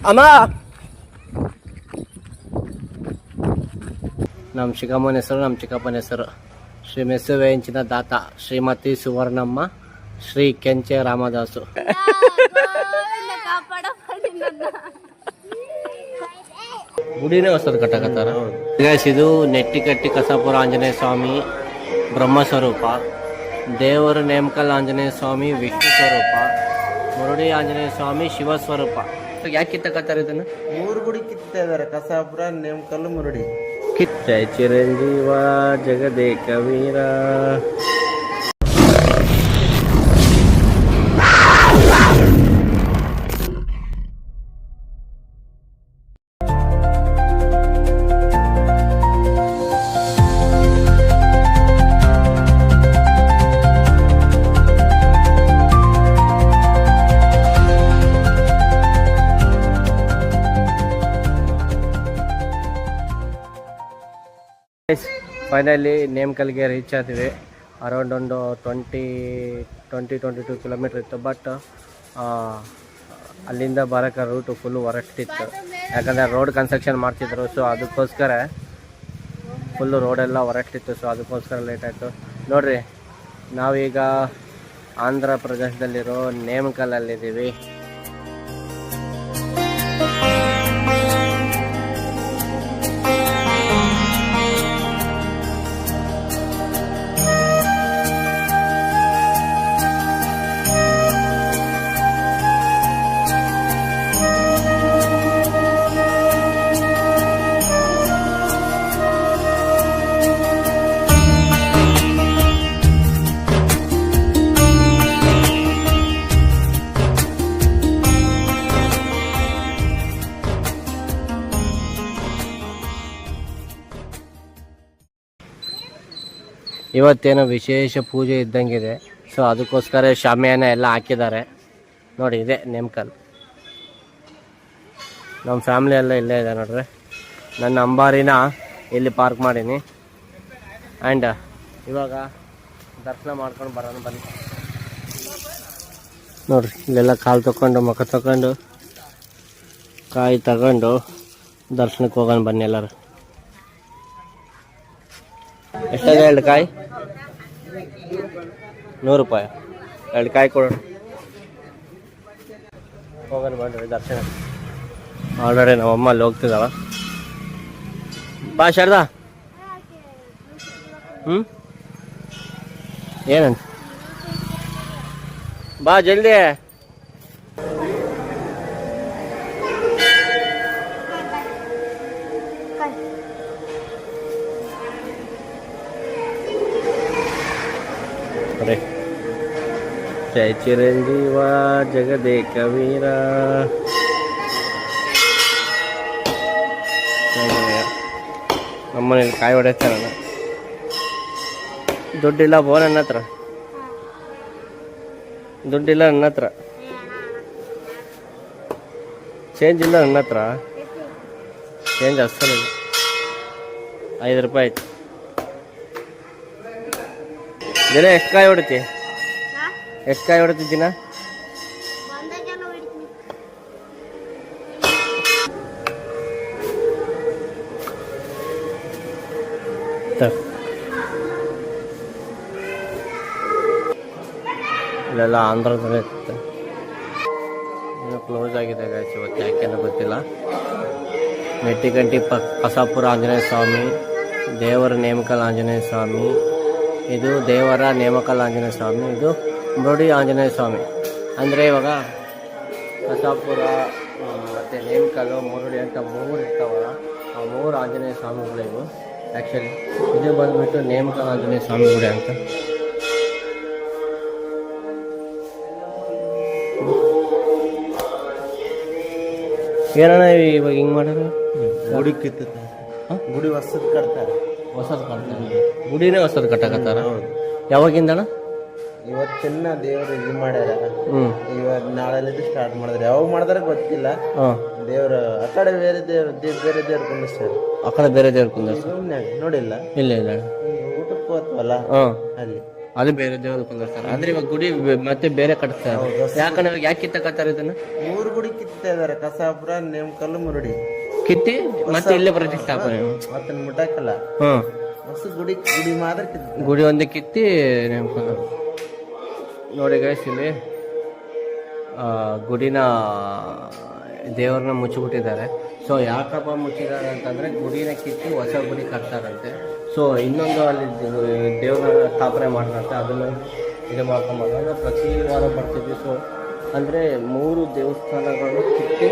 ಅಮ್ಮ ನಮ್ಮ ಚಿಕ್ಕಮ್ಮನ ಹೆಸರು ನಮ್ಮ ಚಿಕ್ಕಪ್ಪನ ಹೆಸರು ಶ್ರೀ ಮೆಸ್ಸುವೇಂಚಿನ ದಾತ ಶ್ರೀಮತಿ ಸುವರ್ಣಮ್ಮ ಶ್ರೀ ಕೆಂಚೆ ರಾಮದಾಸು. ಗುಡಿನೇ ಹೊಸದು ಕಟ್ಟಕತ್ತಾರ. ಇದು ನೆಟ್ಟಿಕಟ್ಟಿ ಕಸಾಪುರ ಆಂಜನೇಯ ಸ್ವಾಮಿ ಬ್ರಹ್ಮ ಸ್ವರೂಪ, ದೇವರ ನೇಮಕಲ್ ಆಂಜನೇಯ ಸ್ವಾಮಿ ವಿಷ್ಣು ಸ್ವರೂಪ, ಮುರುಡಿ ಆಂಜನೇಯ ಸ್ವಾಮಿ ಶಿವ ಸ್ವರೂಪ. ಯಾಕೆ ಕಿತ್ತಕತ್ತಾರ ಇದನ್ನ? 3 ಗುಡಿ ಕಿತ್ತಾ ಇದಾರೆ, ಕಸಾಪುರ, ನೇಮಕಲ್ಲು, ಮುರುಡಿ. ಜಯ ಚಿರಂಜೀವ ಜಗದೇಕ ವೀರ. ಫೈನಲಿ ನೇಮಕಲ್ಗೆ ರೀಚ್ ಆದ್ವಿ. ಅರೌಂಡ್ ಒಂದು 22 ಕಿಲೋಮೀಟ್ರ್ ಇತ್ತು. ಬಟ್ ಅಲ್ಲಿಂದ ಬರೋಕ್ಕೆ ರೂಟು ಫುಲ್ಲು ಹೊರಟಿತ್ತು. ಯಾಕಂದರೆ ರೋಡ್ ಕನ್ಸ್ಟ್ರಕ್ಷನ್ ಮಾಡ್ತಿದ್ರು. ಸೊ ಅದಕ್ಕೋಸ್ಕರ ಫುಲ್ಲು ರೋಡೆಲ್ಲ ಹೊರಟಿತ್ತು. ಸೊ ಅದಕ್ಕೋಸ್ಕರ ಲೇಟ್ ಆಯಿತು. ನೋಡಿರಿ, ನಾವೀಗ ಆಂಧ್ರ ಪ್ರದೇಶದಲ್ಲಿರೋ ನೇಮಕಲಲ್ಲಿದ್ದೀವಿ. ಇವತ್ತೇನೋ ವಿಶೇಷ ಪೂಜೆ ಇದ್ದಂಗಿದೆ. ಸೊ ಅದಕ್ಕೋಸ್ಕರ ಶಾಮಿಯಾನ ಎಲ್ಲ ಹಾಕಿದ್ದಾರೆ. ನೋಡಿ, ಇದೆ ನೇಮಕಲ್. ನಮ್ಮ ಫ್ಯಾಮ್ಲಿ ಎಲ್ಲ ಇಲ್ಲೇ ಇದೆ ನೋಡ್ರಿ. ನನ್ನ ಅಂಬಾರಿನ ಇಲ್ಲಿ ಪಾರ್ಕ್ ಮಾಡೀನಿ. ಆ್ಯಂಡ್ ಇವಾಗ ದರ್ಶನ ಮಾಡ್ಕೊಂಡು ಬರೋಣ ಬನ್ನಿ. ನೋಡ್ರಿ, ಇಲ್ಲೆಲ್ಲ ಕಾಲು ತೊಗೊಂಡು ಮುಖ ತೊಗೊಂಡು ಕಾಯಿ ತಗೊಂಡು ದರ್ಶನಕ್ಕೆ ಹೋಗೋಣ ಬನ್ನಿ ಎಲ್ಲರೂ. ಎಷ್ಟಾಗ 2 ಕಾಯಿ? 100 ರೂಪಾಯಿ. 2 ಕಾಯಿ ಕೊಡೋಣ. ಹೋಗೋಣ ಬನ್ರಿ ದರ್ಶನ. ಆಲ್ರೆಡಿ ನಮ್ಮಮ್ಮ ಅಲ್ಲಿ ಹೋಗ್ತಿದ್ದಾವ. ಬಾ ಶಾರದಾ. ಏನಂತ? ಬಾ ಜಲ್ದಿ. ಜಯ ಚಿರಂಜೀವ ಜಗದೇಕ ವೀರ. ನಮ್ಮನೇಲಿ ಕಾಯಿ ಹೊಡೆಸ್ತಾರಲ್ಲ. ದುಡ್ಡಿಲ್ಲ ಬೋ ನನ್ನ ಹತ್ರ, ದುಡ್ಡಿಲ್ಲ ನನ್ನ ಹತ್ರ, ಚೇಂಜ್ ಇಲ್ಲ ನನ್ನ ಹತ್ರ. ಚೇಂಜ್ ಅಷ್ಟಲ್ಲ, 5 ರೂಪಾಯಿ ಆಯ್ತು. ದಿನ ಎಷ್ಟು ಕಾಯಿ ಹೊಡಿತಿ? ಎಷ್ಟು ಕಾಯಿ ಹೊಡಿತಿದ್ದೀನ? ಇಲ್ಲೆಲ್ಲ ಆಂಧ್ರದಲ್ಲೇ ಇರುತ್ತೆ. ಇನ್ನೂ ಕ್ಲೋಸ್ ಆಗಿದೆ ಗಾಯ್ಸ್. ಇವತ್ತು ಯಾಕೆನೋ ಗೊತ್ತಿಲ್ಲ. ನೆಟ್ಟಿಗಂಟಿ ಕಸಾಪುರ ಆಂಜನೇಯ ಸ್ವಾಮಿ, ದೇವರ ನೇಮಕಲ್ ಆಂಜನೇಯ ಸ್ವಾಮಿ, ಇದು ದೇವರ ನೇಮಕಲ್ ಆಂಜನೇಯ ಸ್ವಾಮಿ, ಇದು ಮುರುಡಿ ಆಂಜನೇಯ ಸ್ವಾಮಿ. ಅಂದರೆ ಇವಾಗ ಕಸಾಪುರ ಮತ್ತು ನೇಮಕಲ್ಲು, ಮುರುಡಿ ಅಂತ 3 ಇರ್ತಾವಲ್ಲ, ಆ 3 ಆಂಜನೇಯ ಸ್ವಾಮಿಗಳು ಇವು. ಆ್ಯಕ್ಚುಲಿ ಇದು ಬಂದುಬಿಟ್ಟು ನೇಮಕಲ್ ಆಂಜನೇಯ ಸ್ವಾಮಿ ಗುಡಿ ಅಂತ. ಏನಣ್ಣ ಇವಾಗ ಹಿಂಗೆ ಮಾಡೋರು? ಗುಡಿ ಕಿತ್ತ ಗುಡಿ ಹೊಸದು ಕಟ್ತಾರೆ. ಗುಡಿನೇ ಹೊಸದು ಕಟ್ಟಕತ್ತಾರ. ಯಾವಾಗಿಂದಣ್ಣ? ಇವತ್ತಿನ ದೇವ್ರು ಇದು ಮಾಡ್ಯಾರ. ಇವತ್ತು ನಾಳೆಲಿದ್ದು ಸ್ಟಾರ್ಟ್ ಮಾಡಿದ್ರೆ. ಯಾವಾಗ ಮಾಡಿದ್ರೆ ಗೊತ್ತಿಲ್ಲ. ದೇವ್ರು ಆ ಕಡೆ ಬೇರೆ ದೇವ್ರು ಕುಂದಿಸ್ತಾರೆ. ಆ ಕಡೆ ಬೇರೆ ದೇವ್ರು ಕುಂದಿಸ್ತಾರೆ. ನೋಡಿಲ್ಲ? ಇಲ್ಲ ಇಲ್ಲ. ಊಟಕ್ಕೆ ಹೋಗ್ತವಲ್ಲ ಅಲ್ಲಿ ಅದು ಬೇರೆ ದೇವರು ಕುಂದಿರ್ತಾರೆ. ಅಂದ್ರೆ ಇವಾಗ ಗುಡಿ ಮತ್ತೆ ಬೇರೆ ಕಟ್ತಾರೆ. ಯಾಕಂದ್ರೆ ಯಾಕೆ ಕಿತ್ತಕತ್ತಾರೆ ಇದನ್ನ? 3 ಗುಡಿ ಕಿತ್ತಾ ಇದಾರೆ, ಕಸಾಪುರ, ನೇಮಕಲ್ಲು, ಮುರುಡಿ ಕಿತ್ತಿ ಮತ್ತೆ ಇಲ್ಲೇ ಪ್ರತಿಷ್ಠಾಪನೆ ಮತ್ತನ್ ಮುಟ್ಟಾಕಲ್ಲ. ಹೊಸ ಗುಡಿ ಮಾತ್ರ ಗುಡಿ ಒಂದೇ ಕಿತ್ತಿ ನೇಮಕಲ್ಲು. ನೋಡಿ ಗೈಸ್, ಇಲ್ಲಿ ಗುಡಿನ ದೇವ್ರನ್ನ ಮುಚ್ಚಿಬಿಟ್ಟಿದ್ದಾರೆ. ಸೊ ಯಾಕಪ್ಪ ಮುಚ್ಚಿದ್ದಾರೆ ಅಂತಂದರೆ ಗುಡಿನ ಕಿತ್ತಿ ಹೊಸ ಗುಡಿ ಕಟ್ತಾರಂತೆ. ಸೊ ಇನ್ನೊಂದು ಅಲ್ಲಿ ದೇವ್ರನ್ನ ಸ್ಥಾಪನೆ ಮಾಡ್ತಾರಂತೆ, ಅದನ್ನು ಇದು ಮಾಡ್ಕೊಂಬಾಗ ಪ್ರತಿ ವಾರ ಬರ್ತಿದ್ವಿ. ಸೊ ಅಂದರೆ 3 ದೇವಸ್ಥಾನಗಳು ಕಿತ್ತಿ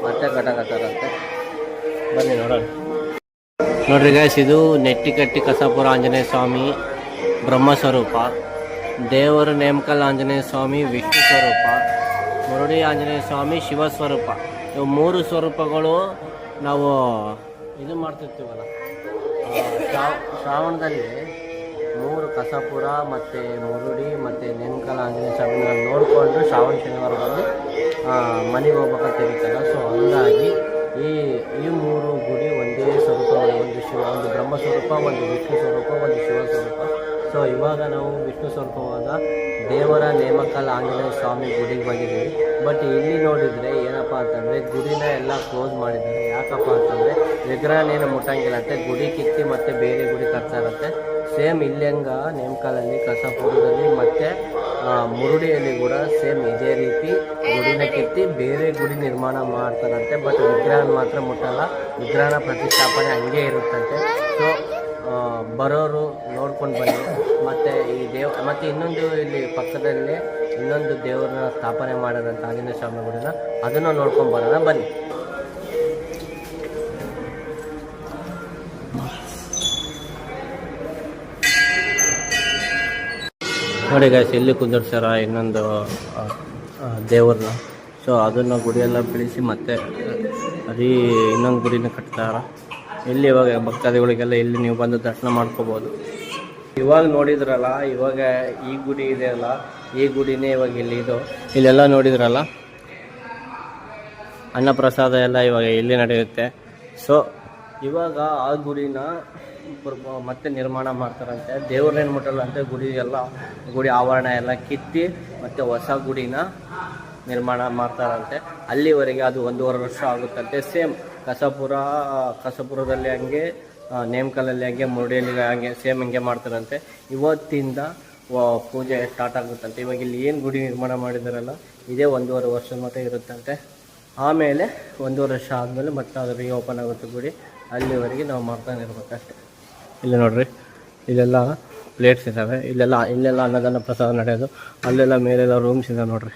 ಮತ್ತೆ ಕಟ್ಟಕತ್ತಾರಂತೆ. ಬನ್ನಿ ನೋಡೋಣ. ನೋಡ್ರಿ ಗೈಸ್, ಇದು ನೆಟ್ಟಿಕಟ್ಟಿ ಕಸಾಪುರ ಆಂಜನೇಯ ಸ್ವಾಮಿ ಬ್ರಹ್ಮಸ್ವರೂಪ, ದೇವರ ನೇಮಕಲ್ ಆಂಜನೇಯ ಸ್ವಾಮಿ ವಿಷ್ಣು ಸ್ವರೂಪ, ಮುರುಡಿ ಆಂಜನೇಯ ಸ್ವಾಮಿ ಶಿವಸ್ವರೂಪ. ಇವು 3 ಸ್ವರೂಪಗಳು ನಾವು ಇದು ಮಾಡ್ತಿರ್ತೀವಲ್ಲ ಶ್ರಾವಣದಲ್ಲಿ. 3 ಕಸಾಪುರ ಮತ್ತು ಮುರುಡಿ ಮತ್ತು ನೇಮಕಲ್ ಆಂಜನೇಯ ಸ್ವಾಮಿನ ನೋಡಿಕೊಂಡು ಶ್ರಾವಣ ಶನಿವಾರ ಬಂದು ಮನೆಗೆ ಹೋಗ್ಬೇಕಂತ ಇರುತ್ತಲ್ಲ. ಸೊ ಹಂಗಾಗಿ ಈ 3 ಗುಡಿ ಒಂದೇ ಸ್ವರೂಪ, ಒಂದು ಬ್ರಹ್ಮ ಸ್ವರೂಪ, ಒಂದು ವಿಷ್ಣು ಸ್ವರೂಪ, ಒಂದು ಶಿವ ಸ್ವರೂಪ. ಸೊ ಇವಾಗ ನಾವು ವಿಷ್ಣು ಸ್ವರೂಪವಾದ ದೇವರ ನೇಮಕಲ್ ಆಂಜನೇಯ ಸ್ವಾಮಿ ಗುಡಿಗೆ ಬಂದಿದ್ದೀವಿ. ಬಟ್ ಇಲ್ಲಿ ನೋಡಿದರೆ ಏನಪ್ಪ ಅಂತಂದರೆ ಗುಡಿನ ಎಲ್ಲ ಕ್ಲೋಸ್ ಮಾಡಿದ್ದಾರೆ. ಯಾಕಪ್ಪ ಅಂತಂದರೆ ವಿಗ್ರಹನೇನು ಮುಟ್ಟಂಗಿಲ್ಲ ಅಂತೆ, ಗುಡಿ ಕಿತ್ತಿ ಮತ್ತು ಬೇರೆ ಗುಡಿ ಕಟ್ತಾರಂತೆ. ಸೇಮ್ ಇಲ್ಲೆಂಗ ನೇಮಕಲಲ್ಲಿ, ಕಸಾಪುರದಲ್ಲಿ ಮತ್ತು ಮುರುಡಿಯಲ್ಲಿ ಕೂಡ ಸೇಮ್ ಇದೇ ರೀತಿ ಗುಡಿನ ಕಿತ್ತಿ ಬೇರೆ ಗುಡಿ ನಿರ್ಮಾಣ ಮಾಡ್ತಾರಂತೆ. ಬಟ್ ವಿಗ್ರಹನ ಮಾತ್ರ ಮುಟ್ಟಲ್ಲ, ವಿಗ್ರಹನ ಪ್ರತಿಷ್ಠಾಪನೆ ಹಂಗೆ ಇರುತ್ತಂತೆ. ಸೊ ಬರೋರು ನೋಡ್ಕೊಂಡು ಬನ್ನಿ. ಮತ್ತು ಮತ್ತು ಇನ್ನೊಂದು ಇಲ್ಲಿ ಪಕ್ಕದಲ್ಲಿ ಇನ್ನೊಂದು ದೇವರನ್ನ ಸ್ಥಾಪನೆ ಮಾಡೋದಂತ ಆಂಜನೇಯ ಸ್ವಾಮಿ ಗುಡಿನ, ಅದನ್ನು ನೋಡ್ಕೊಂಡು ಬರೋಣ ಬನ್ನಿ. ನೋಡಿ ಗೈಸ್, ಇಲ್ಲಿ ಕುಂದರ್ಸ್ಯಾರ ಇನ್ನೊಂದು ದೇವ್ರನ್ನ. ಸೊ ಅದನ್ನು ಗುಡಿಯೆಲ್ಲ ಬೆಳೆಸಿ ಮತ್ತೆ ಇನ್ನೊಂದು ಗುಡಿನ ಕಟ್ತಾರ. ಇಲ್ಲಿ ಇವಾಗ ಭಕ್ತಾದಿಗಳಿಗೆಲ್ಲ ಇಲ್ಲಿ ನೀವು ಬಂದು ದರ್ಶನ ಮಾಡ್ಕೋಬೋದು. ಇವಾಗ ನೋಡಿದ್ರಲ್ಲ, ಇವಾಗ ಈ ಗುಡಿ ಇದೆಯಲ್ಲ, ಈ ಗುಡಿನೇ ಇವಾಗ ಇಲ್ಲೆಲ್ಲ ನೋಡಿದ್ರಲ್ಲ, ಅನ್ನಪ್ರಸಾದ ಎಲ್ಲ ಇವಾಗ ಇಲ್ಲಿ ನಡೆಯುತ್ತೆ. ಸೊ ಇವಾಗ ಆ ಗುಡಿನ ಮತ್ತೆ ನಿರ್ಮಾಣ ಮಾಡ್ತಾರಂತೆ. ದೇವ್ರನ್ನೇನು ಮುಟ್ಟಲ್ಲ ಅಂತ ಗುಡಿ ಆವರಣ ಎಲ್ಲ ಕಿತ್ತಿ ಮತ್ತೆ ಹೊಸ ಗುಡಿನ ನಿರ್ಮಾಣ ಮಾಡ್ತಾರಂತೆ. ಅಲ್ಲಿವರೆಗೆ ಅದು 1.5 ವರ್ಷ ಆಗುತ್ತಂತೆ. ಸೇಮ್ ಕಸಾಪುರದಲ್ಲಿ ಹಂಗೆ, ನೇಮಕಲಲ್ಲಿ ಹಂಗೆ, ಮುರುಡಿಯಲ್ಲಿ ಹಂಗೆ ಸೇಮ್ ಹಂಗೆ ಮಾಡ್ತಾರಂತೆ. ಇವತ್ತಿಂದ ಪೂಜೆ ಸ್ಟಾರ್ಟ್ ಆಗುತ್ತಂತೆ. ಇವಾಗ ಇಲ್ಲಿ ಏನು ಗುಡಿ ನಿರ್ಮಾಣ ಮಾಡಿದಾರಲ್ಲ, ಇದೇ 1.5 ವರ್ಷ ಮಟ್ಟ ಇರುತ್ತಂತೆ. ಆಮೇಲೆ 1.5 ವರ್ಷ ಆದಮೇಲೆ ಮತ್ತೆ ಅದು ರೀಓಪನ್ ಆಗುತ್ತೆ ಗುಡಿ. ಅಲ್ಲಿವರೆಗೆ ನಾವು ಮಾಡ್ತಾನೆ ಇರ್ಬೇಕಷ್ಟೆ. ಇಲ್ಲಿ ನೋಡ್ರಿ, ಇಲ್ಲೆಲ್ಲ ಪ್ಲೇಟ್ಸ್ ಇದ್ದಾವೆ, ಇಲ್ಲೆಲ್ಲ ಅನ್ನದಾನ ಪ್ರಸಾದ ನಡೆಯೋದು. ಅಲ್ಲೆಲ್ಲ ಮೇಲೆಲ್ಲ ರೂಮ್ಸ್ ಇದೆ ನೋಡ್ರಿ.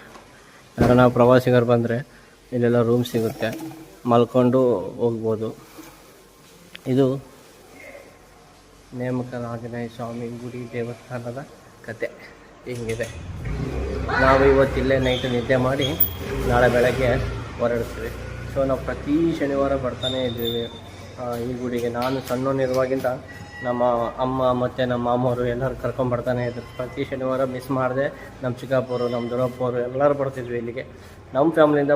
ಯಾರನ್ನ ಪ್ರವಾಸಿಗರು ಬಂದರೆ ಇಲ್ಲೆಲ್ಲ ರೂಮ್ ಸಿಗುತ್ತೆ, ಮಲ್ಕೊಂಡು ಹೋಗ್ಬೋದು. ಇದು ನೇಮಕಲ್ ಆಂಜನೇಯ ಸ್ವಾಮಿ ಗುಡಿ ದೇವಸ್ಥಾನದ ಕತೆ ಹಿಂಗಿದೆ. ನಾವು ಇವತ್ತಿಲ್ಲೇ ನೈಟ್ ನಿದ್ದೆ ಮಾಡಿ ನಾಳೆ ಬೆಳಗ್ಗೆ ಹೊರಡ್ತೀವಿ. ಸೊ ನಾವು ಪ್ರತಿ ಶನಿವಾರ ಬರ್ತಾನೆ ಇದ್ದೀವಿ ಈ ಗುಡಿಗೆ. ನಾನು ಸಣ್ಣವನಿರುವಾಗಿಂದ ನಮ್ಮ ಅಮ್ಮ ಮತ್ತು ನಮ್ಮ ಮಾಮವರು ಎಲ್ಲರೂ ಕರ್ಕೊಂಬರ್ತಾನೆ ಇದ್ರು. ಪ್ರತಿ ಶನಿವಾರ ಮಿಸ್ ಮಾಡಿದೆ. ನಮ್ಮ ಚಿಕ್ಕಪ್ಪರು, ನಮ್ಮ ದೊಡ್ಡಪ್ಪರು ಎಲ್ಲರೂ ಬರ್ತಿದ್ವಿ ಇಲ್ಲಿಗೆ. ನಮ್ಮ ಫ್ಯಾಮ್ಲಿಯಿಂದ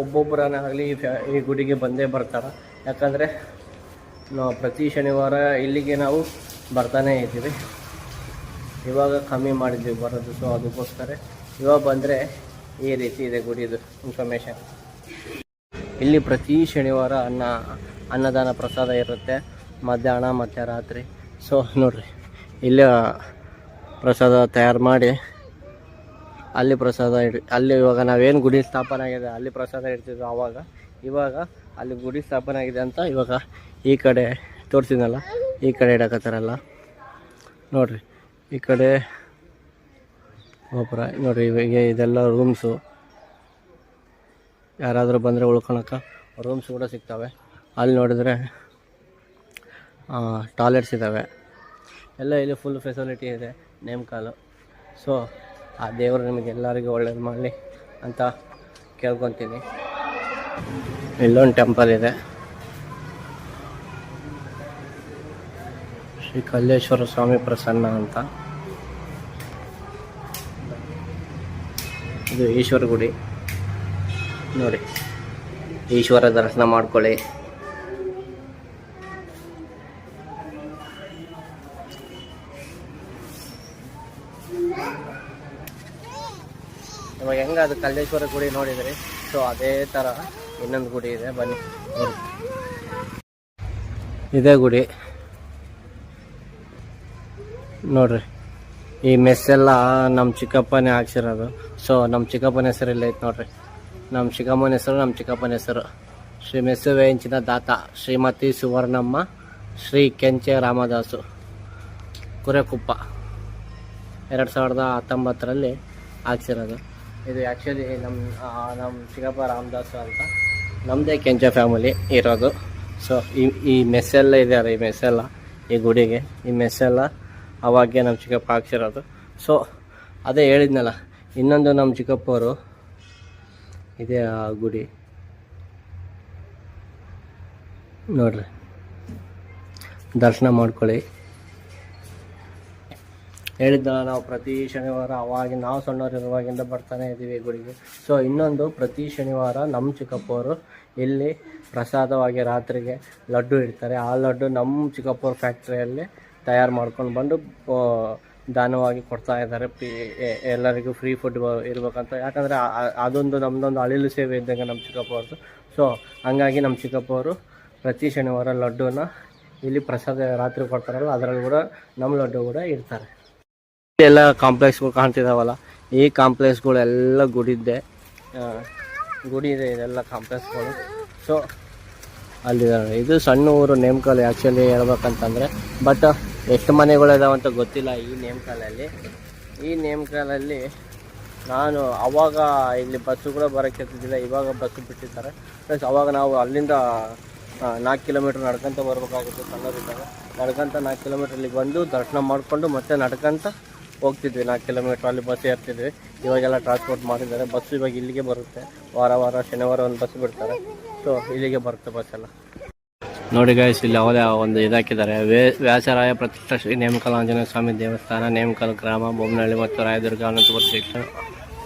ಒಬ್ಬೊಬ್ಬರನ್ನ ಆಗಲಿ ಈ ಗುಡಿಗೆ ಬಂದೇ ಬರ್ತಾರೆ. ಯಾಕಂದರೆ ನಾವು ಪ್ರತಿ ಶನಿವಾರ ಇಲ್ಲಿಗೆ ನಾವು ಬರ್ತಾನೆ ಇದ್ದೀವಿ. ಇವಾಗ ಕಮ್ಮಿ ಮಾಡಿದ್ವಿ ಬರೋದು. ಸೊ ಅದಕ್ಕೋಸ್ಕರ ಇವಾಗ ಬಂದರೆ ಈ ರೀತಿ ಇದೆ ಗುಡಿದು ಇನ್ಫಾರ್ಮೇಷನ್. ಇಲ್ಲಿ ಪ್ರತಿ ಶನಿವಾರ ಅನ್ನದಾನ ಪ್ರಸಾದ ಇರುತ್ತೆ, ಮಧ್ಯಾಹ್ನ ಮತ್ತು ರಾತ್ರಿ. ಸೊ ನೋಡಿರಿ, ಇಲ್ಲೇ ಪ್ರಸಾದ ತಯಾರು ಮಾಡಿ ಅಲ್ಲಿ ಪ್ರಸಾದ ಅಲ್ಲಿ ಇವಾಗ ನಾವೇನು ಗುಡಿ ಸ್ಥಾಪನೆ ಆಗಿದೆ ಅಲ್ಲಿ ಪ್ರಸಾದ ಇಡ್ತಿದ್ವಿ ಆವಾಗ. ಇವಾಗ ಅಲ್ಲಿ ಗುಡಿ ಸ್ಥಾಪನೆ ಆಗಿದೆ ಅಂತ ಇವಾಗ ಈ ಕಡೆ ತೋರಿಸಿದ್ನಲ್ಲ, ಈ ಕಡೆ ಇಡಕತ್ತಾರಲ್ಲ ನೋಡಿರಿ. ಈ ಕಡೆ ಗೋಪುರ ನೋಡಿರಿ. ಇವಾಗ ಇದೆಲ್ಲ ರೂಮ್ಸು, ಯಾರಾದರೂ ಬಂದರೆ ಉಳ್ಕೊಳಕ್ಕೆ ರೂಮ್ಸ್ ಕೂಡ ಸಿಗ್ತವೆ. ಅಲ್ಲಿ ನೋಡಿದ್ರೆ ಟಾಯ್ಲೆಟ್ಸ್ ಇದ್ದಾವೆ ಎಲ್ಲ. ಇಲ್ಲಿ ಫುಲ್ ಫೆಸಿಲಿಟಿ ಇದೆ ನೇಮಕಾಲು. ಸೊ ಆ ದೇವರು ನಿಮಗೆ ಎಲ್ಲರಿಗೂ ಒಳ್ಳೇದು ಮಾಡಲಿ ಅಂತ ಕೇಳ್ಕೊತೀನಿ. ಇಲ್ಲೊಂದು ಟೆಂಪಲ್ ಇದೆ, ಶ್ರೀ ಕಲ್ಲೇಶ್ವರ ಸ್ವಾಮಿ ಪ್ರಸನ್ನ ಅಂತ. ಇದು ಈಶ್ವರ ಗುಡಿ ನೋಡಿ. ಈಶ್ವರ ದರ್ಶನ ಮಾಡ್ಕೊಳ್ಳಿ. ಅದು ಕಲ್ಲೇಶ್ವರ ಗುಡಿ ನೋಡಿದ್ರಿ. ಸೊ ಅದೇ ಥರ ಇನ್ನೊಂದು ಗುಡಿ ಇದೆ, ಬನ್ನಿ ನೋಡಿ. ಇದೇ ಗುಡಿ ನೋಡ್ರಿ. ಈ ಮೆಸ್ಸೆಲ್ಲ ನಮ್ಮ ಚಿಕ್ಕಪ್ಪನೇ ಹಾಕ್ಸಿರೋದು. ಸೊ ನಮ್ಮ ಚಿಕ್ಕಪ್ಪನ ಹೆಸರು ಇಲ್ಲ ಐತೆ ನೋಡ್ರಿ. ನಮ್ಮ ಚಿಕ್ಕಮ್ಮನ ಹೆಸರು, ನಮ್ಮ ಚಿಕ್ಕಪ್ಪನ ಹೆಸರು ಶ್ರೀ ಮೆಸ್ಸು ವೇಂಚಿನ ದಾತ ಶ್ರೀಮತಿ ಸುವರ್ಣಮ್ಮ ಶ್ರೀ ಕೆಂಚೆ ರಾಮದಾಸು ಕುರೆಕುಪ್ಪ 2019 ಹಾಕ್ಸಿರೋದು. ಇದು ಆ್ಯಕ್ಚುಲಿ ನಮ್ಮ ಚಿಕ್ಕಪ್ಪ ರಾಮದಾಸು ಅಂತ ನಮ್ಮದೇ ಕೆಂಚೆ ಫ್ಯಾಮಿಲಿ ಇರೋದು. ಸೊ ಈ ಮೆಸ್ಸೆಲ್ಲ ಇದೆಯಲ್ಲ, ಈ ಮೆಸ್ಸೆಲ್ಲ ಈ ಗುಡಿಗೆ, ಈ ಮೆಸ್ಸೆಲ್ಲ ಅವಾಗೆ ನಮ್ಮ ಚಿಕ್ಕಪ್ಪ ಹಾಕ್ಸಿರೋದು. ಸೊ ಅದೇ ಹೇಳಿದ್ನಲ್ಲ, ಇನ್ನೊಂದು ನಮ್ಮ ಚಿಕ್ಕಪ್ಪವರು ಇದೇ ಆ ಗುಡಿ ನೋಡ್ರಿ, ದರ್ಶನ ಮಾಡ್ಕೊಳ್ಳಿ. ಹೇಳಿದ್ದ ನಾವು ಪ್ರತಿ ಶನಿವಾರ ಅವಾಗ ನಾವು ಸಣ್ಣವರಿರುವಾಗಿಂದ ಬರ್ತಾನೆ ಇದ್ದೀವಿ ಗುಡಿಗೆ. ಸೊ ಇನ್ನೊಂದು ಪ್ರತಿ ಶನಿವಾರ ನಮ್ಮ ಚಿಕ್ಕಪ್ಪವರು ಇಲ್ಲಿ ಪ್ರಸಾದವಾಗಿ ರಾತ್ರಿಗೆ ಲಡ್ಡು ಇಡ್ತಾರೆ. ಆ ಲಡ್ಡು ನಮ್ಮ ಚಿಕ್ಕಪ್ಪವ್ರ ಫ್ಯಾಕ್ಟ್ರಿಯಲ್ಲಿ ತಯಾರು ಮಾಡ್ಕೊಂಡು ಬಂದು ದಾನವಾಗಿ ಕೊಡ್ತಾ ಇದ್ದಾರೆ. ಎಲ್ಲರಿಗೂ ಫ್ರೀ ಫುಡ್ ಇರಬೇಕಂತ. ಯಾಕಂದರೆ ಅದೊಂದು ನಮ್ಮದೊಂದು ಅಳಿಲು ಸೇವೆ ಇದ್ದಂಗೆ ನಮ್ಮ ಚಿಕ್ಕಪ್ಪವ್ರದ್ದು. ಸೊ ಹಂಗಾಗಿ ನಮ್ಮ ಚಿಕ್ಕಪ್ಪವರು ಪ್ರತಿ ಶನಿವಾರ ಲಡ್ಡುನ ಇಲ್ಲಿ ಪ್ರಸಾದ ರಾತ್ರಿ ಕೊಡ್ತಾರಲ್ಲ, ಅದರಲ್ಲಿ ಕೂಡ ನಮ್ಮ ಲಡ್ಡು ಕೂಡ ಇಡ್ತಾರೆ. ಎಲ್ಲ ಕಾಂಪ್ಲೆಕ್ಸ್ಗಳು ಕಾಣ್ತಿದ್ದಾವಲ್ಲ, ಈ ಕಾಂಪ್ಲೆಕ್ಸ್ಗಳೆಲ್ಲ ಗುಡಿ ಇದೆ, ಇದೆಲ್ಲ ಕಾಂಪ್ಲೆಕ್ಸ್ಗಳು. ಸೊ ಅಲ್ಲಿದ್ದಾರೆ. ಇದು ಸಣ್ಣ ಊರು ನೇಮಕಲ್ ಆ್ಯಕ್ಚುಲಿ ಹೇಳ್ಬೇಕಂತಂದರೆ. ಬಟ್ ಎಷ್ಟು ಮನೆಗಳಿದಾವಂತ ಗೊತ್ತಿಲ್ಲ ಈ ನೇಮಕಲಲ್ಲಿ. ಈ ನೇಮಕಲಲ್ಲಿ ನಾನು ಅವಾಗ ಇಲ್ಲಿ ಬಸ್ಸು ಕೂಡ ಬರೋಕ್ಕೆ ಇರ್ತಿದ್ದಿಲ್ಲ, ಇವಾಗ ಬಸ್ಸು ಬಿಟ್ಟಿರ್ತಾರೆ. ಪ್ಲಸ್ ಅವಾಗ ನಾವು ಅಲ್ಲಿಂದ 4 ಕಿಲೋಮೀಟ್ರ್ ನಡ್ಕೊಂತ ಬರಬೇಕಾಗಿತ್ತು. ಸಣ್ಣದಿದ್ದಾಗ ನಡ್ಕೊಂತ 4 ಕಿಲೋಮೀಟ್ರ್ ಇಲ್ಲಿಗೆ ಬಂದು ದರ್ಶನ ಮಾಡಿಕೊಂಡು ಮತ್ತೆ ನಡ್ಕೊಂತ ಹೋಗ್ತಿದ್ವಿ. 4 ಕಿಲೋಮೀಟ್ರ್ ಅಲ್ಲಿ ಬಸ್ ಏರ್ತಿದ್ವಿ. ಇವಾಗೆಲ್ಲ ಟ್ರಾನ್ಸ್ಪೋರ್ಟ್ ಮಾಡಿದ್ದಾರೆ. ಬಸ್ಸು ಇವಾಗ ಇಲ್ಲಿಗೆ ಬರುತ್ತೆ. ವಾರ ಶನಿವಾರ ಒಂದು ಬಸ್ ಬಿಡ್ತಾರೆ. ಸೊ ಇಲ್ಲಿಗೆ ಬರುತ್ತೆ ಬಸ್ ಎಲ್ಲ. ನೋಡಿ ಗೈಸ್, ಇಲ್ಲಿ ಯಾವುದೇ ಒಂದು ಇದಾಕಿದ್ದಾರೆ. ವ್ಯಾಸರಾಯ ಪ್ರತಿಷ್ಠಾ ಶ್ರೀ ನೇಮಕಲ್ ಆಂಜನೇಯ ಸ್ವಾಮಿ ದೇವಸ್ಥಾನ, ನೇಮಕಲ್ ಗ್ರಾಮ, ಬೊಮ್ಮನಹಳ್ಳಿ ಮತ್ತು ರಾಯದುರ್ಗ, ಅನಂತಪುರ ಕ್ಷೇತ್ರ.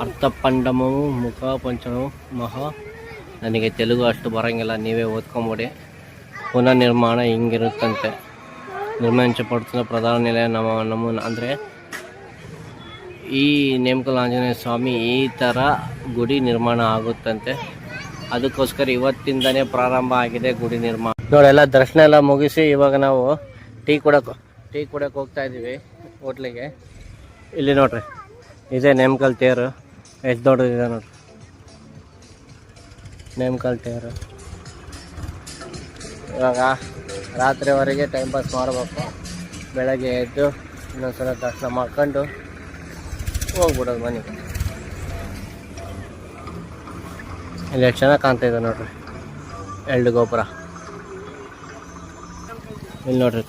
ಅರ್ಥಪಂಡಮವು ಮುಖ ಪಂಚಮವು ಮಹಾ. ನನಗೆ ತೆಲುಗು ಅಷ್ಟು ಬರೋಂಗಿಲ್ಲ, ನೀವೇ ಓದ್ಕೊಂಬಿಡಿ. ಪುನಃ ನಿರ್ಮಾಣ ಹಿಂಗಿರುತ್ತಂತೆ. ನಿರ್ಮಿಸಲ್ಪಡುತ್ತಿದ್ದ ಪ್ರಧಾನ ನಿಲಯ ನಮ್ಮ ಅಂದರೆ ಈ ನೇಮಕಲ್ ಆಂಜನೇಯ ಸ್ವಾಮಿ ಈ ಥರ ಗುಡಿ ನಿರ್ಮಾಣ ಆಗುತ್ತಂತೆ. ಅದಕ್ಕೋಸ್ಕರ ಇವತ್ತಿಂದನೇ ಪ್ರಾರಂಭ ಆಗಿದೆ ಗುಡಿ ನಿರ್ಮಾಣ. ನೋಡಿ, ಎಲ್ಲ ದರ್ಶನ ಎಲ್ಲ ಮುಗಿಸಿ ಇವಾಗ ನಾವು ಟೀ ಕುಡಕ್ಕೆ ಹೋಗ್ತಾ ಇದ್ದೀವಿ ಹೋಟ್ಲಿಗೆ. ಇಲ್ಲಿ ನೋಡ್ರಿ, ಇದೇ ನೇಮಕಲ್ ತೇರು. ಎಷ್ಟು ದೊಡ್ಡದಿದೆ ನೋಡ್ರಿ ನೇಮಕಲ್ ತೇರು. ಇವಾಗ ರಾತ್ರಿವರೆಗೆ ಟೈಮ್ ಪಾಸ್ ಮಾಡಬೇಕು. ಬೆಳಗ್ಗೆ ಎದ್ದು ಇನ್ನೊಂದ್ಸಲ ದರ್ಶನ ಮಾಡ್ಕೊಂಡು ಹೋಗ್ಬಿಡೋದು ಮನೆಗೆ. ಇಲ್ಲಿ ಎಷ್ಟು ಚೆನ್ನಾಗಿ ಕಾಣ್ತಾ ಇದೆ ನೋಡ್ರಿ, 2 ಗೋಪುರ. ಇಲ್ಲಿ ನೋಡ್ರಿ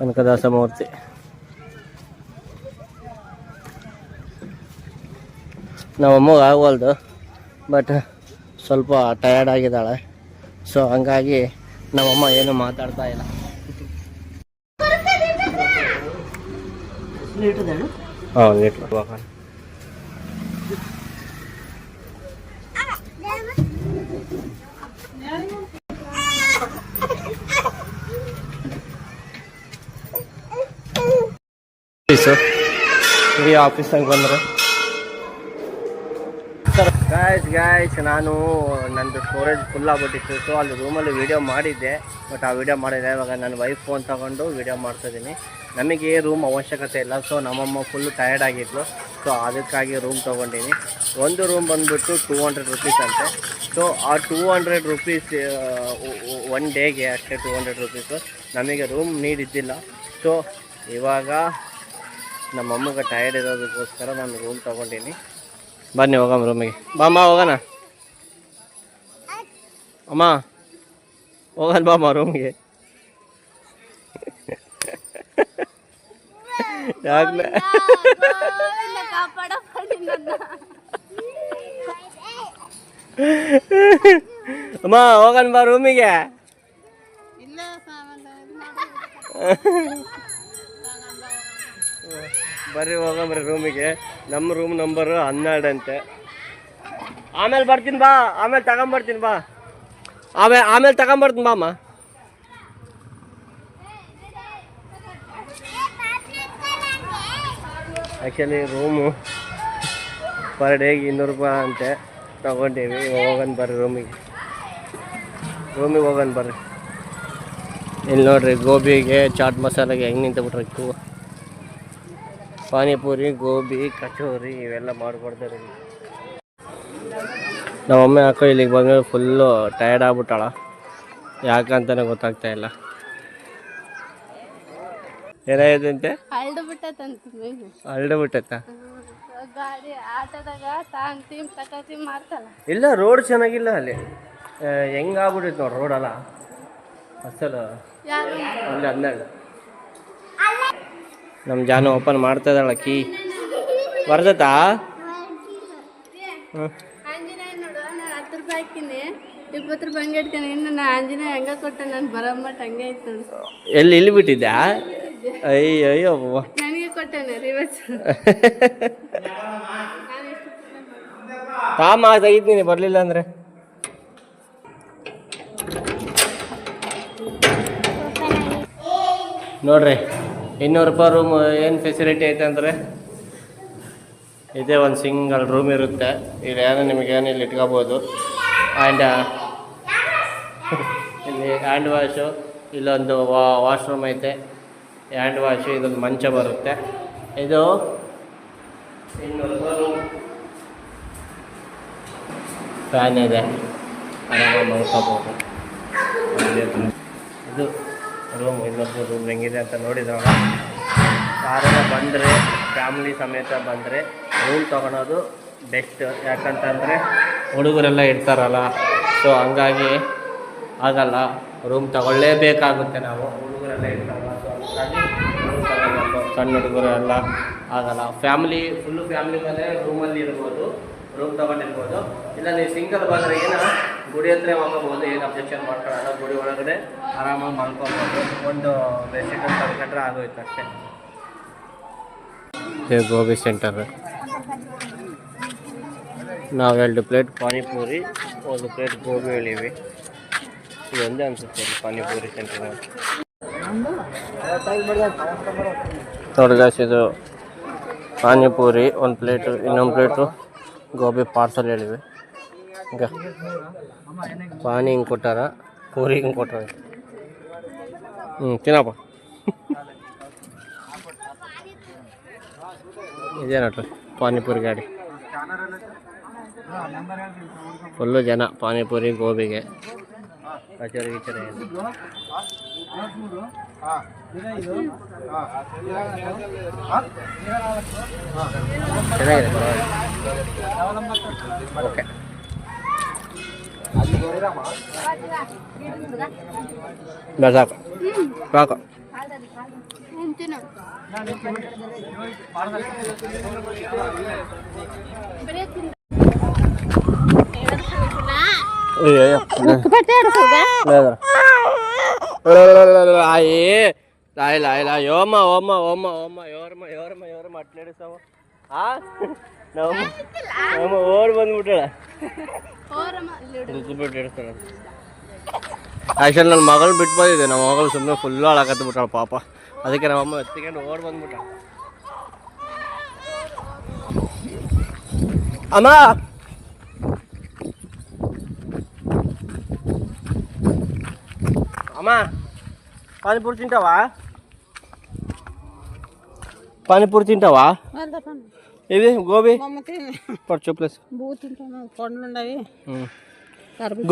ಕನಕದಾಸ ಮೂರ್ತಿ. ನಮ್ಮಮ್ಮಗೆ ಆಗವಲ್ದು, ಬಟ್ ಸ್ವಲ್ಪ ಟಯರ್ಡ್ ಆಗಿದ್ದಾಳೆ. ಸೊ ಹಂಗಾಗಿ ನಮ್ಮಮ್ಮ ಏನು ಮಾತಾಡ್ತಾ ಇಲ್ಲ. ಹಾಂ, ಲೀಟ್ರ್ ಈ ಆಫೀಸ್ನಾಗ ಬಂದರು. ಗಾಯ್ಸ್ ನಾನು ನಂದು ಸ್ಟೋರೇಜ್ ಫುಲ್ ಆಗ್ಬಿಟ್ಟಿತ್ತು. ಸೊ ಅಲ್ಲಿ ರೂಮಲ್ಲಿ ವೀಡಿಯೋ ಮಾಡಿದ್ದೆ, ಬಟ್ ಆ ವೀಡಿಯೋ ಮಾಡಿದೆ. ಇವಾಗ ನನ್ನ ವೈಫ್ ಫೋನ್ ತೊಗೊಂಡು ವೀಡಿಯೋ ಮಾಡ್ತಾಯಿದ್ದೀನಿ. ನಮಗೆ ರೂಮ್ ಅವಶ್ಯಕತೆ ಇಲ್ಲ. ಸೊ ನಮ್ಮಮ್ಮ ಫುಲ್ಲು ಟಯರ್ಡ್ ಆಗಿದ್ಲು. ಸೊ ಅದಕ್ಕಾಗಿ ರೂಮ್ ತೊಗೊಂಡಿನಿ. ಒಂದು ರೂಮ್ ಬಂದುಬಿಟ್ಟು 200 ರುಪೀಸ್ ಅಂತೆ. ಸೊ ಆ 200 ರುಪೀಸ್ ಒನ್ ಡೇಗೆ ಅಷ್ಟೇ 200 ರುಪೀಸು. ನಮಗೆ ರೂಮ್ ನೀಡಿದ್ದಿಲ್ಲ. ಸೊ ಇವಾಗ ನಮ್ಮಮ್ಮಗೆ ಟಯರ್ಡ್ ಇರೋದಕ್ಕೋಸ್ಕರ ನಾನು ರೂಮ್ ತೊಗೊಂಡಿನಿ. ಬನ್ನಿ ಹೋಗಮ್ಮ ರೂಮಿಗೆ. ಬಾಮ್ಮ ಹೋಗೋಣ. ಅಮ್ಮ ಹೋಗೋಣ ಬಾಮ್ಮ ರೂಮ್ಗೆ. ಯಾಕೆ ಅಮ್ಮ ಹೋಗೋಣ ಬಾ ರೂಮಿಗೆ. ಬರ್ರಿ ಹೋಗಂಬ್ರಿ ರೂಮಿಗೆ. ನಮ್ಮ ರೂಮ್ ನಂಬರು 12 ಅಂತೆ. ಆಮೇಲೆ ಬರ್ತೀನಿ ಬಾ, ಆಮೇಲೆ ತಗೊಂಬರ್ತೀನಿ ಬಾ, ಆಮೇಲೆ ತಗೊಂಬರ್ತೀನಿ ಬಾ ಅಮ್ಮ. ಆ್ಯಕ್ಚುಲಿ ರೂಮು ಪರ್ ಡೇಗೆ 200 ರೂಪಾಯಿ ಅಂತೆ ತೊಗೊಂಡೀವಿ. ಹೋಗೋಣ ಬರ್ರಿ ರೂಮಿಗೆ ಹೋಗೋಣ ಬರ್ರಿ. ಇಲ್ಲಿ ನೋಡ್ರಿ ಗೋಬಿಗೆ ಚಾಟ್ ಮಸಾಲೆಗೆ ಹೆಂಗೆ ನಿಂತುಬಿಟ್ರೆ ಕ್ಯೂ. ಪಾನಿಪುರಿ, ಗೋಬಿ, ಕಚೋರಿ ಇವೆಲ್ಲ ಮಾಡಿಕೊಡ್ತಾರೆ. ನಮ್ಮಮ್ಮ ಯಾಕೋ ಇಲ್ಲಿಗೆ ಬಂದು ಫುಲ್ಲು ಟಯರ್ಡ್ ಆಗ್ಬಿಟ್ಟಾಳ, ಯಾಕಂತಾನೆ ಗೊತ್ತಾಗ್ತಾ ಇಲ್ಲ. ಏನಾಯ್ತಂತೆ? ಅಲ್ಡು ಬಿಟ್ಟತ್ತ. ಇಲ್ಲ ರೋಡ್ ಚೆನ್ನಾಗಿಲ್ಲ ಅಲ್ಲಿ, ಹೆಂಗಾಗ್ಬಿಟ್ಟೈತೆ ನೋಡಿ ರೋಡಲ್ಲ ಅಸಲು. ಅಲ್ಲಿ 12 ನಮ್ಮ ಜಾನು ಓಪನ್ ಮಾಡ್ತಾ ಇದ್ದಾಳ. ಕೀ ಬರ್ತತಾ? ಹ್ಞೂ 20 ರೂಪಾಯಿ ಹಂಗೆ ಇಡ್ತೇನೆ. ಇನ್ನು ಆಂಜನೇಯ ಹೆಂಗ ಕೊಟ್ಟ ನಾನು ಬರಮ್ಮಟ್ ಹಂಗೆ ಆಯ್ತು. ಇಲ್ಲಿ ಬಿಟ್ಟಿದ್ಯಾ? ಅಯ್ಯೋ ನನಗೆ ಕೊಟ್ಟೇನೆ ರಿವರ್ಸ್. ತಾಮ ತೆಗಿತೀನಿ ಬರಲಿಲ್ಲ ಅಂದರೆ. ನೋಡ್ರಿ 200 ರೂಪಾಯಿ ರೂಮ್ ಏನು ಫೆಸಿಲಿಟಿ ಐತೆ ಅಂದರೆ ಇದೇ ಒಂದು ಸಿಂಗಲ್ ರೂಮ್ ಇರುತ್ತೆ. ಇಲ್ಲಿ ಏನೋ ನಿಮಗೇನು ಇಲ್ಲಿ ಇಟ್ಕೋಬೋದು. ಆ್ಯಂಡ್ ಇಲ್ಲಿ ಹ್ಯಾಂಡ್ ವಾಶು, ಇಲ್ಲೊಂದು ವಾಶ್ರೂಮ್ ಐತೆ, ಹ್ಯಾಂಡ್ ವಾಶು, ಇದೊಂದು ಮಂಚ ಬರುತ್ತೆ. ಇದು 200 ರೂಪಾಯಿ ರೂಮ್. ಫ್ಯಾನ್ ಇದೆ, ಆರಾಮಾಗಿ ಮಲ್ಕೋಬೋದು. ಇದು ರೂಮ್, ಇನ್ನೊಂದು ರೂಮ್ ಹೆಂಗಿದೆ ಅಂತ ನೋಡಿದ್ರಲ್ಲ. ಯಾರೆಲ್ಲ ಬಂದರೆ ಫ್ಯಾಮ್ಲಿ ಸಮೇತ ಬಂದರೆ ರೂಮ್ ತೊಗೊಳೋದು ಬೆಸ್ಟ್. ಯಾಕಂತಂದರೆ ಹುಡುಗರೆಲ್ಲ ಇರ್ತಾರಲ್ಲ, ಸೊ ಹಂಗಾಗಿ ಆಗಲ್ಲ, ರೂಮ್ ತಗೊಳ್ಳೇಬೇಕಾಗುತ್ತೆ ನಾವು. ಹುಡುಗರೆಲ್ಲ ಇರ್ತಾರಲ್ಲ, ಸೊ ಹಂಗಾಗಿ ರೂಮ್ ತಗೊಳ್ಬೇಕು. ಸಣ್ಣ ಹುಡುಗರು ಎಲ್ಲ ಆಗಲ್ಲ. ಫ್ಯಾಮ್ಲಿ ಫುಲ್ಲು ಫ್ಯಾಮ್ಲಿ ಬಂದರೆ ರೂಮಲ್ಲಿ ಇರ್ಬೋದು, ರೂಮ್ ತೊಗೊಂಡಿರ್ಬೋದು. ಇಲ್ಲ ನೀವು ಸಿಂಗಲ್ ಬಂದರೆ ಏನೋ ಗುಡಿ ಹತ್ರ ಹೋಗ್ಬೋದು, ಏನು ಅಬ್ಜೆಕ್ಷನ್ ಮಾಡ್ಕೊಳ್ಳೋಲ್ಲ. ಗುಡಿ ಒಳಗಡೆ ಆರಾಮಾಗಿ ಮಲ್ಕೊಬೋದು. ಒಂದು ಬೆಡ್ಶೀಟ್ ತಗೊಂಡ್ರೆ ಆಗೋಯ್ತು ಅಷ್ಟೇ. ಇದು ಗೋಬಿ ಸೆಂಟರ್. ನಾವು 2 ಪ್ಲೇಟ್ ಪಾನಿಪೂರಿ, 1 ಪ್ಲೇಟ್ ಗೋಬಿ ಹೇಳಿವಿ. ಇದೊಂದೇ ಅನಿಸುತ್ತೆ ಪಾನಿಪೂರಿ ಸೆಂಟರ್. ನೋಡಿ ಗಾಯ್ಸ್, ಇದು ಪಾನಿಪೂರಿ 1 ಪ್ಲೇಟು, ಇನ್ನೊಂದು ಪ್ಲೇಟು ಗೋಬಿ ಪಾರ್ಸಲ್ ಹೇಳಿವಿ. ಈಗ ಪಾನಿ ಹಿಂಗೆ ಕೊಟ್ಟಾರ, ಪೂರಿ ಹಿಂಗೆ ಕೊಟ್ಟಾರ. ತಿನ್ನಪ್ಪ. ಇದೇ ನೋಡ್ರಿ ಪಾನಿಪುರಿ ಗಾಡಿ. ಫುಲ್ಲು ಜನ ಪಾನಿಪುರಿ ಗೋಬಿಗೆ. ಕಚೋರಿ ಗಿಚೋರಿ ಚೆನ್ನಾಗಿದೆ. ಓಕೆ, ಸಾಕು ಸಾಕು. ಅಟ್ಲೇಡಿಸವ ನಮ್ಮ ಓಡ್ ಬಂದ್ಬಿಟ್ಟಾಳ. ಆ್ಯಕ್ಚುಲಿ ನನ್ನ ಮಗಳು ಬಿಟ್ಟು ಬಂದಿದ್ದೆ. ನಮ್ಮ ಮಗಳು ಸುಮ್ಮನೆ ಫುಲ್ಲು ಹಾಳಾಕತ್ತು ಬಿಟ್ಟಾಳ ಪಾಪ. ಅದಕ್ಕೆ ನಮ್ಮಮ್ಮ ಎತ್ತಿಕೊಂಡು ಓಡ್ ಬಂದ್ಬಿಟ್ಟ. ಅಮ್ಮ ಅಮ್ಮ ಪಾನಿಪುರಿ ತಿಂತಾವಾ? ಪಾನಿಪುರಿ ತಿಂటావా? ఇది గోబీ పట్టు ప్లస్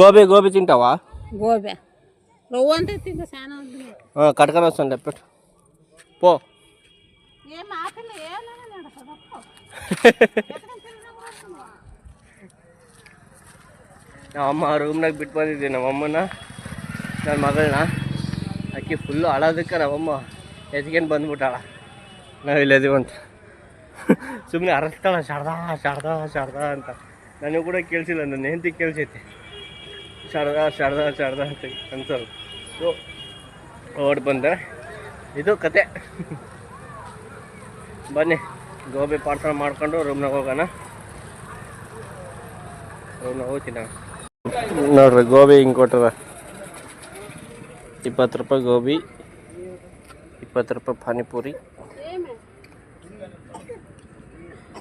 గోబీ గోబీ తింటావా? గోబీ రవ్వ అంటే తింటా చాలా ఉంది. కటకన వస్తుంది పెట్టు పో. ఏం ఆకలి ನಮ್ಮ ರೂಮ್ನಾಗ ಬಿಟ್ಟು ಬಂದಿದ್ದೆ ನಮ್ಮಮ್ಮನ ನನ್ನ ಮಗಳನ್ನ. ಅಕ್ಕಿ ಫುಲ್ಲು ಅಳೋದಕ್ಕೆ ನಮ್ಮಮ್ಮ ಎತ್ಕೊಂಡು ಬಂದ್ಬಿಟ್ಟಾಳ. ನಾವು ಇಲ್ಲದೀವಂತ ಸುಮ್ಮನೆ ಅರಸ್ತಾಳ ಶಾರದಾ ಶಾರದಾ ಶಾರದಾ ಅಂತ. ನನಗೂ ಕೂಡ ಕೇಳಿಸಿಲ್ಲ, ನನ್ನ ಹೆಂಡತಿ ಕೇಳಿಸೈತೆ ಶಾರದಾ ಶಾರದಾ ಶಾರದಾ ಅಂತ ಅನ್ಸೋದು. ಸೊ ಓಡ್ ಬಂದೆ. ಇದು ಕತೆ. ಬನ್ನಿ ಗೋಬಿ ಪಾರ್ಸಲ್ ಮಾಡ್ಕೊಂಡು ರೂಮ್ನಾಗ ಹೋಗೋಣ. ರೂಮ್ನಾಗ ಹೋಗ್ತೀನಿ ನೋಡ್ರಿ. ಗೋಬಿ ಹಿಂಗೆ ಕೊಟ್ಟದ 20 ರೂಪಾಯಿ ಗೋಬಿ, 20 ರೂಪಾಯಿ ಪಾನಿಪುರಿ.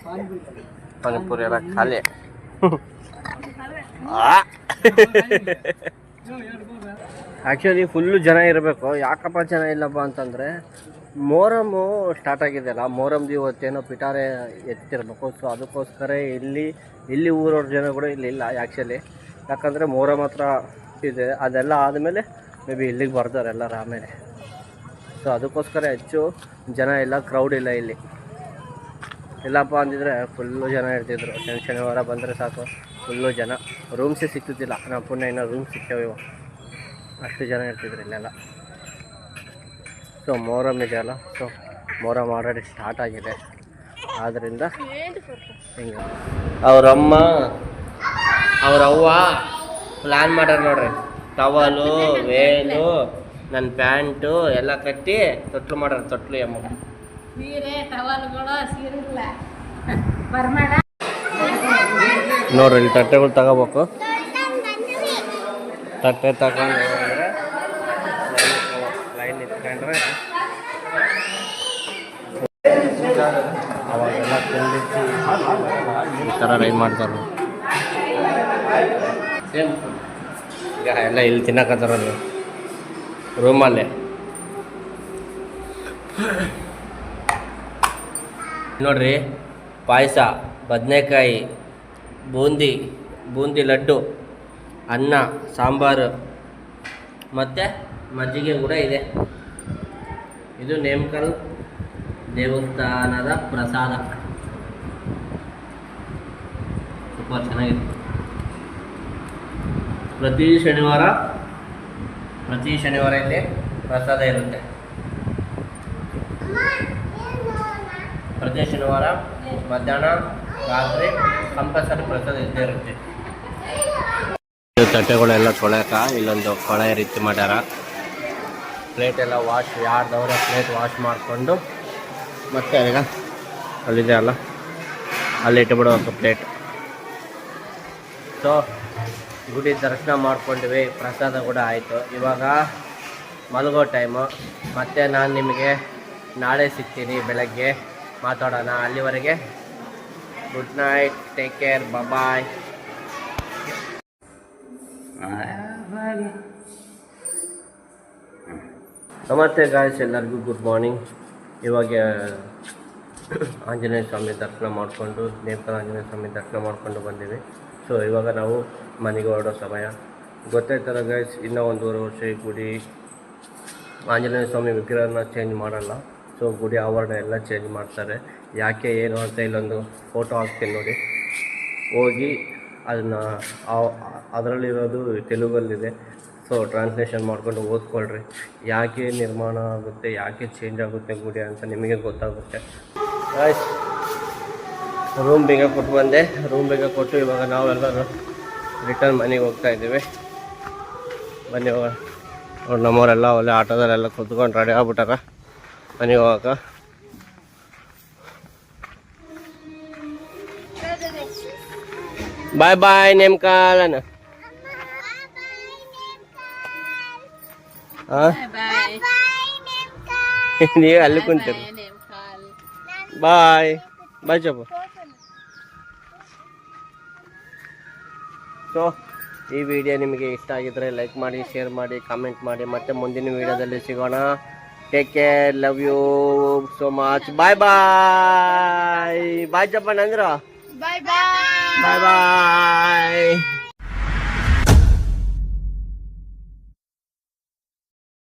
ಪಾನಿಪುರಿ ಎಲ್ಲ ಖಾಲಿ. ಆ್ಯಕ್ಚುಲಿ ಫುಲ್ಲು ಜನ ಇರಬೇಕು. ಯಾಕಪ್ಪ ಜನ ಇಲ್ಲಪ್ಪ ಅಂತಂದರೆ ಮೊಹರಮ್ಮು ಸ್ಟಾರ್ಟ್ ಆಗಿದೆಯಲ್ಲ, ಮೊಹರಮ್ದು ಇವತ್ತೇನೋ ಪಿಟಾರೆ ಎತ್ತಿರಬೇಕು. ಸೊ ಅದಕ್ಕೋಸ್ಕರ ಇಲ್ಲಿ ಊರವ್ರ ಜನ ಕೂಡ ಇಲ್ಲಿ ಇಲ್ಲ ಆ್ಯಕ್ಚುಲಿ. ಯಾಕಂದರೆ ಮೊಹರಮ್ ಹತ್ರ ಇದೆ, ಅದೆಲ್ಲ ಆದಮೇಲೆ ಮೇ ಬಿ ಇಲ್ಲಿಗೆ ಬರ್ತಾರೆ ಎಲ್ಲರೂ ಆಮೇಲೆ. ಸೊ ಅದಕ್ಕೋಸ್ಕರ ಹೆಚ್ಚು ಜನ ಇಲ್ಲ, ಕ್ರೌಡ್ ಇಲ್ಲ ಇಲ್ಲಿ. ಇಲ್ಲಪ್ಪ ಅಂದಿದ್ರೆ ಫುಲ್ಲು ಜನ ಇರ್ತಿದ್ರು. ಶನಿವಾರ ಬಂದರೆ ಸಾಕು ಫುಲ್ಲು ಜನ. ರೂಮ್ಸೇ ಸಿಗ್ತಿದ್ದಿಲ್ಲ. ನಾವು ಪುಣ್ಯ ಇನ್ನೂ ರೂಮ್ ಸಿಗ್ತೇವೆ ಇವಾಗ, ಅಷ್ಟು ಜನ ಇರ್ತಿದ್ರು ಇಲ್ಲೆಲ್ಲ. ಸೊ ಮೊಹರಮ್ ಇದೆಯಲ್ಲ, ಸೊ ಮೊಹರಮ್ ಆಲ್ರೆಡಿ ಸ್ಟಾರ್ಟ್ ಆಗಿದೆ. ಆದ್ದರಿಂದ ಹಿಂಗೆ ಅವರಮ್ಮ ಅವರವ್ವ ಪ್ಲ್ಯಾನ್ ಮಾಡ್ಯಾರ ನೋಡ್ರಿ. ಟವಲು, ವೇಲು, ನನ್ನ ಪ್ಯಾಂಟು ಎಲ್ಲ ಕಟ್ಟಿ ತೊಟ್ಲು ಮಾಡ್ಯಾರ. ತೊಟ್ಲು ಅಮ್ಮ ನೋಡ್ರಿ, ಇಲ್ಲಿ ತಟ್ಟೆಗಳು ತಗೋಬೇಕು. ತಟ್ಟೆ ತಗೊಂಡು ಲೈನ್ ನಿಂತ್ಕೊಂಡ್ರೆ ಅವಾಗೆಲ್ಲ ತಿಂದಿಟ್ಟು ಈ ಥರ ಲೈನ್ ಮಾಡ್ತಾರೆ. ಸೇಮ್ ಈಗ ಎಲ್ಲ ಇಲ್ಲಿ ತಿನ್ನಕತ್ತಾರಲ್ಲ ರೂಮಲ್ಲೇ. ನೋಡ್ರಿ, ಪಾಯಸ, ಬದನೆಕಾಯಿ, ಬೂಂದಿ ಲಡ್ಡು, ಅನ್ನ, ಸಾಂಬಾರು ಮತ್ತು ಮಜ್ಜಿಗೆ ಕೂಡ ಇದೆ. ಇದು ನೇಮಕಲ್ ದೇವಸ್ಥಾನದ ಪ್ರಸಾದ. ಸೂಪರ್ ಚೆನ್ನಾಗಿದೆ. ಪ್ರತಿ ಶನಿವಾರ ಇಲ್ಲಿ ಪ್ರಸಾದ ಇರುತ್ತೆ. ಪ್ರತಿ ಶನಿವಾರ ಮಧ್ಯಾಹ್ನ ರಾತ್ರಿ ಕಂಪಲ್ಸರಿ ಪ್ರಸಾದ ಇದ್ದೇ ಇರುತ್ತೆ. ತಟ್ಟೆಗಳೆಲ್ಲ ತೊಳೆಕ ಇಲ್ಲೊಂದು ಕೊಳೆ ರೀತಿ ಮಾಡ್ಯಾರ. ಪ್ಲೇಟ್ ಎಲ್ಲ ವಾಶ್, ಯಾರ್ದವರ ಪ್ಲೇಟ್ ವಾಶ್ ಮಾಡಿಕೊಂಡು ಮತ್ತೆ ಈಗ ಅಲ್ಲಿದೆ ಅಲ್ಲ, ಅಲ್ಲಿ ಇಟ್ಬಿಡೋದು ಪ್ಲೇಟ್. ಸೊ ಗುಡಿ ದರ್ಶನ ಮಾಡ್ಕೊಂಡ್ವಿ, ಪ್ರಸಾದ ಕೂಡ ಆಯಿತು. ಇವಾಗ ಮಲಗೋ ಟೈಮು. ಮತ್ತು ನಾನು ನಿಮಗೆ ನಾಳೆ ಸಿಗ್ತೀನಿ, ಬೆಳಗ್ಗೆ ಮಾತಾಡೋಣ. ಅಲ್ಲಿವರೆಗೆ ಗುಡ್ ನೈಟ್, ಟೇಕ್ ಕೇರ್, ಬಾಯ್. ನಮಸ್ತೆ ಗಾಯ್ಸ್, ಎಲ್ಲರಿಗೂ ಗುಡ್ ಮಾರ್ನಿಂಗ್. ಇವಾಗ ಆಂಜನೇಯ ಸ್ವಾಮಿ ದರ್ಶನ ಮಾಡಿಕೊಂಡು, ನೇಮಕಲ್ ಆಂಜನೇಯ ಸ್ವಾಮಿ ದರ್ಶನ ಮಾಡಿಕೊಂಡು ಬಂದೀವಿ. ಸೊ ಇವಾಗ ನಾವು ಮನೆಗೆ ಹೊರಡೋ ಸಮಯ. ಗೊತ್ತಾಯ್ತಲ್ಲ ಗೈಸ್, ಇನ್ನೂ 1.5 ವರ್ಷ ಈ ಗುಡಿ ಆಂಜನೇಯ ಸ್ವಾಮಿ ವಿಗ್ರಹನ ಚೇಂಜ್ ಮಾಡಲ್ಲ. ಸೊ ಗುಡಿ ಆವರಣ ಎಲ್ಲ ಚೇಂಜ್ ಮಾಡ್ತಾರೆ. ಯಾಕೆ ಏನು ಅಂತ ಇಲ್ಲೊಂದು ಫೋಟೋ ಹಾಕ್ತೀನಿ ನೋಡಿ, ಹೋಗಿ ಅದನ್ನು ಅದರಲ್ಲಿರೋದು ತೆಲುಗಲ್ಲಿದೆ. ಸೊ ಟ್ರಾನ್ಸ್ಲೇಷನ್ ಮಾಡ್ಕೊಂಡು ಓದ್ಕೊಳ್ರಿ. ಯಾಕೆ ನಿರ್ಮಾಣ ಆಗುತ್ತೆ, ಯಾಕೆ ಚೇಂಜ್ ಆಗುತ್ತೆ ಗುಡಿ ಅಂತ ನಿಮಗೆ ಗೊತ್ತಾಗುತ್ತೆ. ಆಯ್ತು, ರೂಮ್ ಬೇಗ ಕೊಟ್ಟು ಬಂದೆ. ರೂಮ್ ಬೇಗ ಕೊಟ್ಟು ಇವಾಗ ನಾವೆಲ್ಲರೂ ರಿಟರ್ನ್ ಮನೆಗೆ ಹೋಗ್ತಾ ಇದ್ದೀವಿ. ಬನ್ನಿ ಹೋಗೋಣ. ಅವ್ರು ನಮ್ಮವರೆಲ್ಲ ಒಳ್ಳೆ ಆಟೋದಲ್ಲೆಲ್ಲ ಕೂತ್ಕೊಂಡು ರೆಡಿ ಆಗ್ಬಿಟ್ಟಾರ ಮನೆಗೆ ಹೋಗಕ್ಕೆ. ಬಾಯ್ ಬಾಯ್ ನೇಮಕಾಲನ. ನೀವು ಅಲ್ಲಿ ಕುಂತೀರಿ. ಬಾಯ್ ಬಾಯ್ ಚಪ್ಪ. ಸೊ ಈ ವಿಡಿಯೋ ನಿಮಗೆ ಇಷ್ಟ ಆಗಿದ್ರೆ ಲೈಕ್ ಮಾಡಿ, ಶೇರ್ ಮಾಡಿ, ಕಾಮೆಂಟ್ ಮಾಡಿ. ಮತ್ತೆ ಮುಂದಿನ ವಿಡಿಯೋದಲ್ಲಿ ಸಿಗೋಣ. Take care, love you so much. Bye bye bye ಚಪ್ಪ ನಂದ್ರು. ಬಾಯ್ ಬಾಯ್ ಬಾಯ್ ಬಾಯ್.